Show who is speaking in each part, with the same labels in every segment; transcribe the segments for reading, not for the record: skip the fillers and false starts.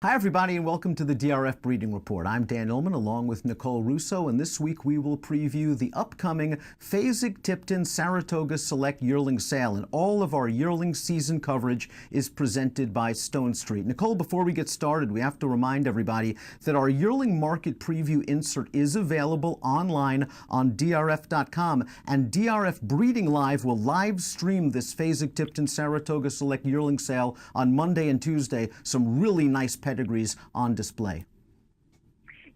Speaker 1: Hi, everybody, and welcome to the DRF Breeding Report. I'm Dan Illman, along with Nicole Russo, and this week we will preview the upcoming Fasig-Tipton Saratoga Select Yearling Sale, and all of our yearling season coverage is presented by Stone Street. Nicole, before we get started, we have to remind everybody that our yearling market preview insert is available online on DRF.com, and DRF Breeding Live will live stream this Fasig-Tipton Saratoga Select Yearling Sale on Monday and Tuesday. Some really nice pedigrees on display.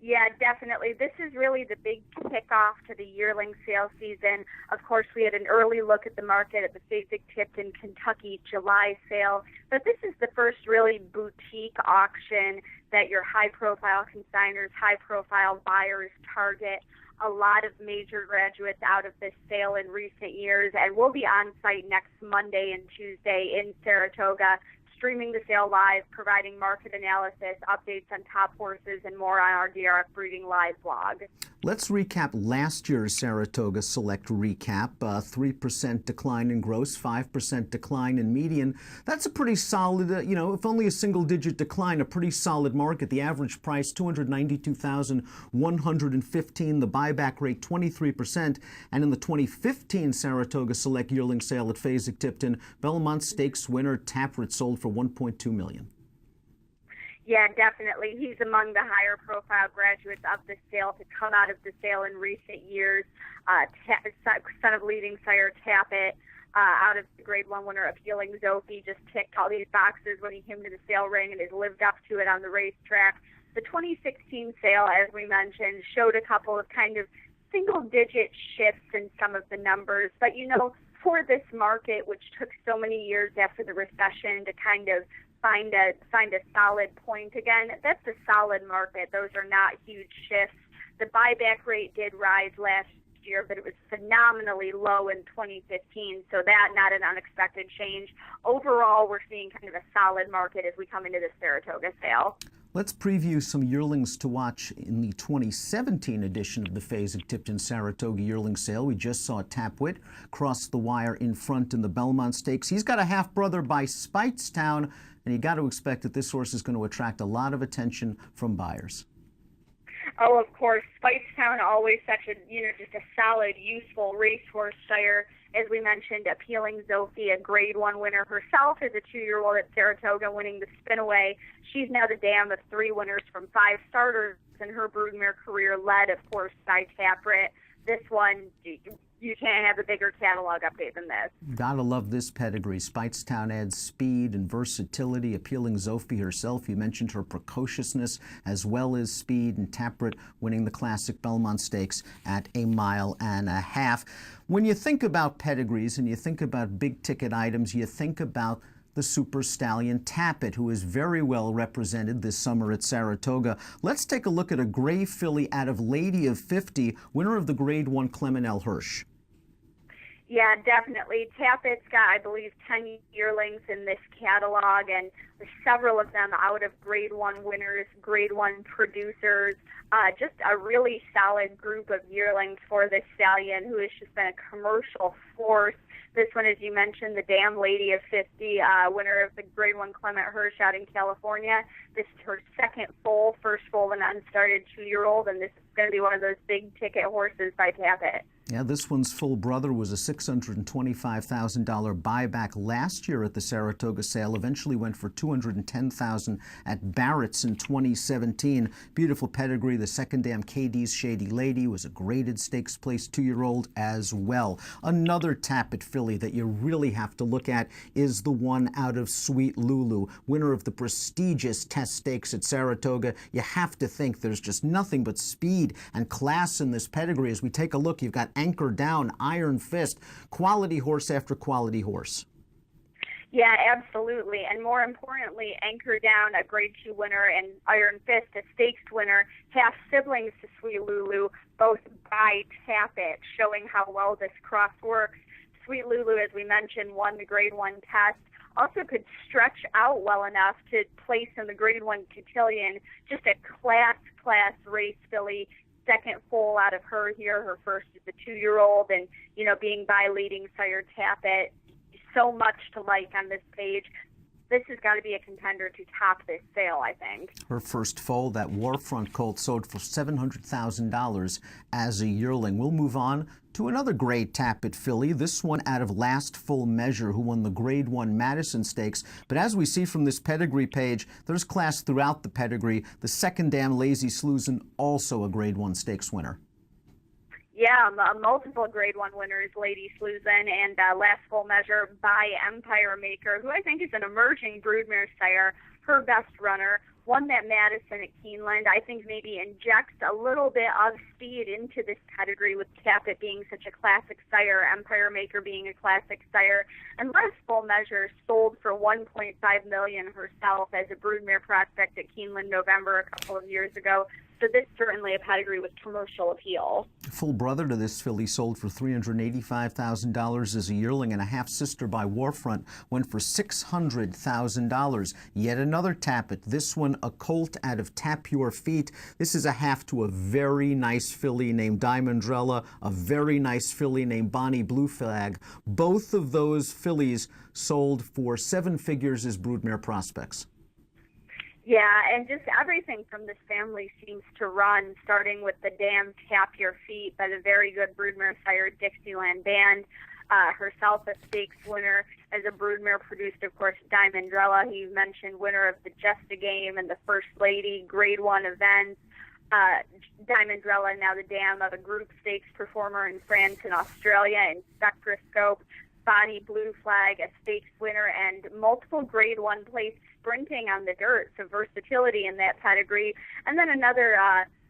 Speaker 2: Yeah, definitely. This is really the big kickoff to the yearling sale season. Of course, we had an early look at the market at the Fasig-Tipton, Kentucky July sale, but this is the first really boutique auction that your high-profile consigners, high-profile buyers target. A lot of major graduates out of this sale in recent years, and we'll be on site next Monday and Tuesday in Saratoga, streaming the sale live, providing market analysis, updates on top horses, and more on our DRF Breeding Live blog.
Speaker 1: Let's recap last year's Saratoga Select recap. 3% decline in gross, 5% decline in median. That's a pretty solid, if only a single-digit decline, a pretty solid market. The average price, $292,115. The buyback rate, 23%. And in the 2015 Saratoga Select Yearling Sale at Fasig-Tipton, Belmont Stakes winner Tappet sold for $1.2 million.
Speaker 2: Yeah, definitely. He's among the higher profile graduates of the sale to come out of the sale in recent years. Son of leading sire Tappet, out of the Grade 1 winner Appealing Zophie, just ticked all these boxes when he came to the sale ring and has lived up to it on the racetrack. The 2016 sale, as we mentioned, showed a couple of kind of single-digit shifts in some of the numbers. But, for this market, which took so many years after the recession to kind of find a solid point again, that's a solid market. Those are not huge shifts. The buyback rate did rise last year, but it was phenomenally low in 2015, so that not an unexpected change. Overall, we're seeing kind of a solid market as we come into the Saratoga sale.
Speaker 1: Let's preview some yearlings to watch in the 2017 edition of the Fasig-Tipton Saratoga Yearling Sale. We just saw Tappet cross the wire in front in the Belmont Stakes. He's got a half-brother by Speightstown, and you got to expect that this horse is going to attract a lot of attention from buyers.
Speaker 2: Oh, of course. Speightstown, always such a, just a solid, useful racehorse sire. As we mentioned, Appealing Zophie, a Grade 1 winner herself, is a 2-year-old at Saratoga winning the Spinaway. She's now the dam of 3 winners from 5 starters in her broodmare career, led, of course, by Tappet. This one, you can't have a bigger catalog update than this.
Speaker 1: Gotta love this pedigree. Speightstown adds speed and versatility. Appealing Zophie herself, you mentioned her precociousness as well as speed, and Tappet winning the classic Belmont Stakes at 1.5 miles. When you think about pedigrees and you think about big ticket items, you think about the super stallion Tappet, who is very well represented this summer at Saratoga. Let's take a look at a gray filly out of Lady of 50, winner of the Grade 1 Clement L. Hirsch.
Speaker 2: Yeah, definitely. Tappet's got, I believe, 10 yearlings in this catalog, and several of them out of Grade 1 winners, Grade 1 producers. Just a really solid group of yearlings for this stallion, who has just been a commercial force. This one, as you mentioned, the Damn Lady of 50, winner of the Grade 1 Clement Hirsch out in California. This is her second foal, first foal an unstarted 2-year-old, and this is going to be one of those big ticket horses by Tappet.
Speaker 1: Yeah, this one's full brother was a $625,000 buyback last year at the Saratoga sale. Eventually went for $210,000 at Barrett's in 2017. Beautiful pedigree. The second dam, KD's Shady Lady, was a graded stakes place 2-year-old as well. Another Tappet filly that you really have to look at is the one out of Sweet Lulu, winner of the prestigious Test Stakes at Saratoga. You have to think there's just nothing but speed and class in this pedigree. As we take a look, you've got Anchor Down, Iron Fist, quality horse after quality horse.
Speaker 2: Yeah, absolutely. And more importantly, Anchor Down, a Grade 2 winner, and Iron Fist, a stakes winner, half siblings to Sweet Lulu, both by Tappet, showing how well this cross works. Sweet Lulu, as we mentioned, won the Grade 1 test. Also could stretch out well enough to place in the Grade 1 cotillion. Just a class race filly. Second foal out of her here. Her first is a 2-year-old, and being by leading sire Tappet, so much to like on this page. this has got to be a contender to top this sale, I think.
Speaker 1: Her first foal, that Warfront Colt, sold for $700,000 as a yearling. We'll move on to another great Tappet filly, this one out of Last Full Measure, who won the Grade 1 Madison Stakes. But as we see from this pedigree page, there's class throughout the pedigree. The second dam, Lazy Sluzen, also a Grade 1 Stakes winner.
Speaker 2: Yeah, multiple Grade 1 winners, Lady Sluzen, and Last Full Measure by Empire Maker, who I think is an emerging broodmare sire, her best runner. Won that Madison at Keeneland. I think maybe injects a little bit of speed into this pedigree with Tappet being such a classic sire, Empire Maker being a classic sire, and Last Full Measure sold for $1.5 million herself as a broodmare prospect at Keeneland November a couple of years ago. So this is certainly a pedigree with commercial appeal.
Speaker 1: Full brother to this filly sold for $385,000 as a yearling, and a half-sister by Warfront went for $600,000. Yet another Tappet, this one a Colt out of Tap Your Feet. This is a half to a very nice filly named Diamondrella, a very nice filly named Bonnie Blue Flag. Both of those fillies sold for 7 figures as broodmare prospects.
Speaker 2: Yeah, and just everything from this family seems to run, starting with the dam Tap Your Feet by the very good broodmare sire Dixieland Band, herself a stakes winner as a broodmare produced, of course, Diamondrella. He mentioned winner of the Just a Game and the First Lady Grade 1 events. Diamondrella, now the dam of a group stakes performer in France and Australia in Spectroscope. Bonnie Blue Flag, a stakes winner, and multiple Grade 1 place sprinting on the dirt, so versatility in that pedigree. And then another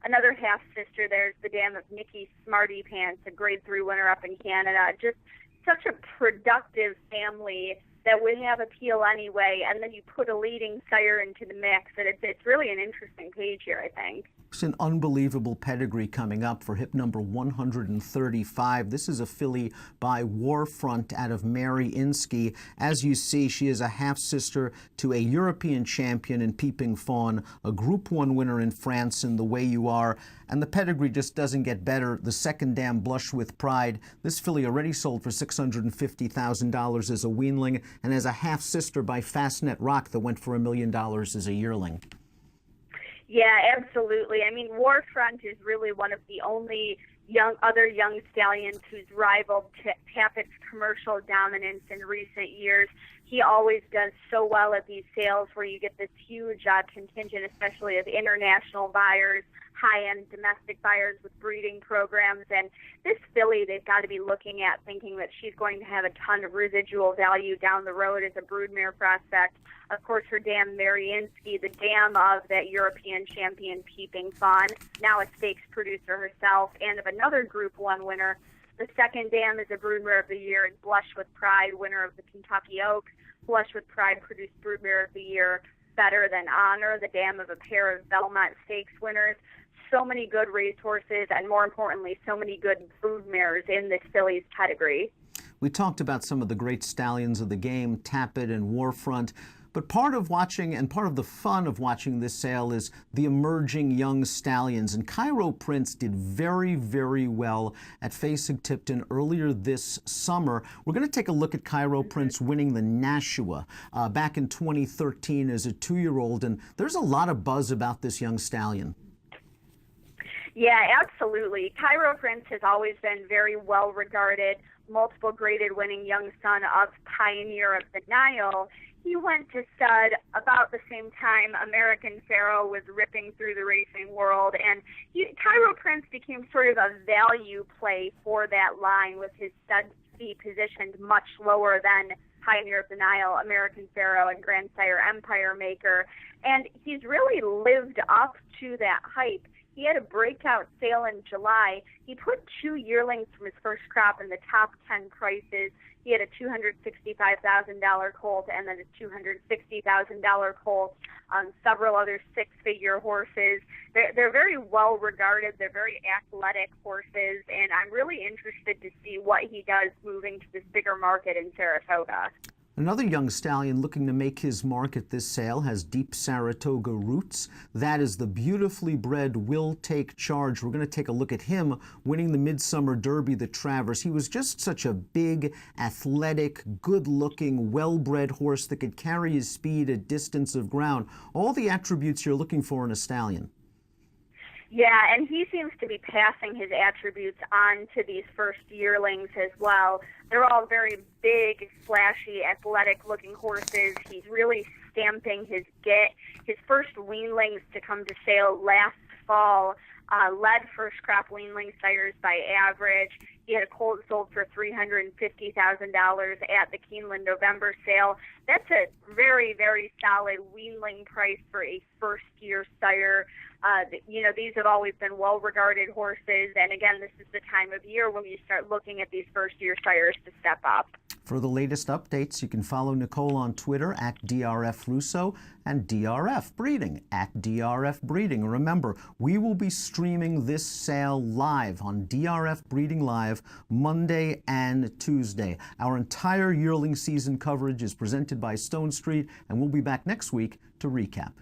Speaker 2: half-sister, there's the dam of Nikki Smarty Pants, a Grade 3 winner up in Canada. Just such a productive family that would have appeal anyway, and then you put a leading sire into the mix, and it's really an interesting page here, I think.
Speaker 1: It's an unbelievable pedigree coming up for hip number 135. This is a filly by Warfront out of Mary Inskeep. As you see, she is a half-sister to a European champion in Peeping Fawn, a Group 1 winner in France in The Way You Are, and the pedigree just doesn't get better. The second dam, Blush with Pride. This filly already sold for $650,000 as a weanling, and as a half-sister by Fastnet Rock that went for $1 million as a yearling.
Speaker 2: Yeah, absolutely. I mean, Warfront is really one of the only other young stallions who's rivaled Tappet's commercial dominance in recent years. He always does so well at these sales where you get this huge contingent, especially of international buyers, high-end domestic buyers with breeding programs. And this filly, they've got to be looking at thinking that she's going to have a ton of residual value down the road as a broodmare prospect. Of course, her dam, Mary Inskeep, the dam of that European champion Peeping Fawn, now a stakes producer herself, and of another Group 1 winner. The second dam is a broodmare of the year, and Blush with Pride, winner of the Kentucky Oaks. Blush with Pride produced broodmare of the year, Better Than Honor, the dam of a pair of Belmont Stakes winners. So many good racehorses, and more importantly, so many good broodmares in this filly's pedigree.
Speaker 1: We talked about some of the great stallions of the game, Tappet and Warfront. But part of watching and part of the fun of watching this sale is the emerging young stallions. And Cairo Prince did very, very well at Facing Tipton earlier this summer. We're going to take a look at Cairo Prince winning the Nashua back in 2013 as a 2-year-old. And there's a lot of buzz about this young stallion.
Speaker 2: Yeah, absolutely. Cairo Prince has always been very well regarded, multiple graded winning young son of Pioneer of the Nile. He went to stud about the same time American Pharoah was ripping through the racing world, and Cairo Prince became sort of a value play for that line with his stud fee positioned much lower than Pioneer of the Nile, American Pharoah, and Grandsire Empire Maker, and he's really lived up to that hype. He had a breakout sale in July. He put 2 yearlings from his first crop in the top 10 prices. He had a $265,000 colt and then a $260,000 colt on several other 6-figure horses. They're very well regarded. They're very athletic horses, and I'm really interested to see what he does moving to this bigger market in Saratoga.
Speaker 1: Another young stallion looking to make his mark at this sale has deep Saratoga roots. That is the beautifully bred Will Take Charge. We're going to take a look at him winning the Midsummer Derby, the Travers. He was just such a big, athletic, good-looking, well-bred horse that could carry his speed at distance of ground. All the attributes you're looking for in a stallion.
Speaker 2: Yeah, and he seems to be passing his attributes on to these first yearlings as well. They're all very big, flashy, athletic-looking horses. He's really stamping his get. His first weanlings to come to sale last fall led first crop weanling sires by average. He had a Colt sold for $350,000 at the Keeneland November sale. That's a very, very solid weanling price for a first-year sire. These have always been well-regarded horses, and again, this is the time of year when you start looking at these first-year sires to step up.
Speaker 1: For the latest updates, you can follow Nicole on Twitter at DRF Russo and DRF Breeding at DRF Breeding. Remember, we will be streaming this sale live on DRF Breeding Live Monday and Tuesday. Our entire yearling season coverage is presented by Stone Street, and we'll be back next week to recap.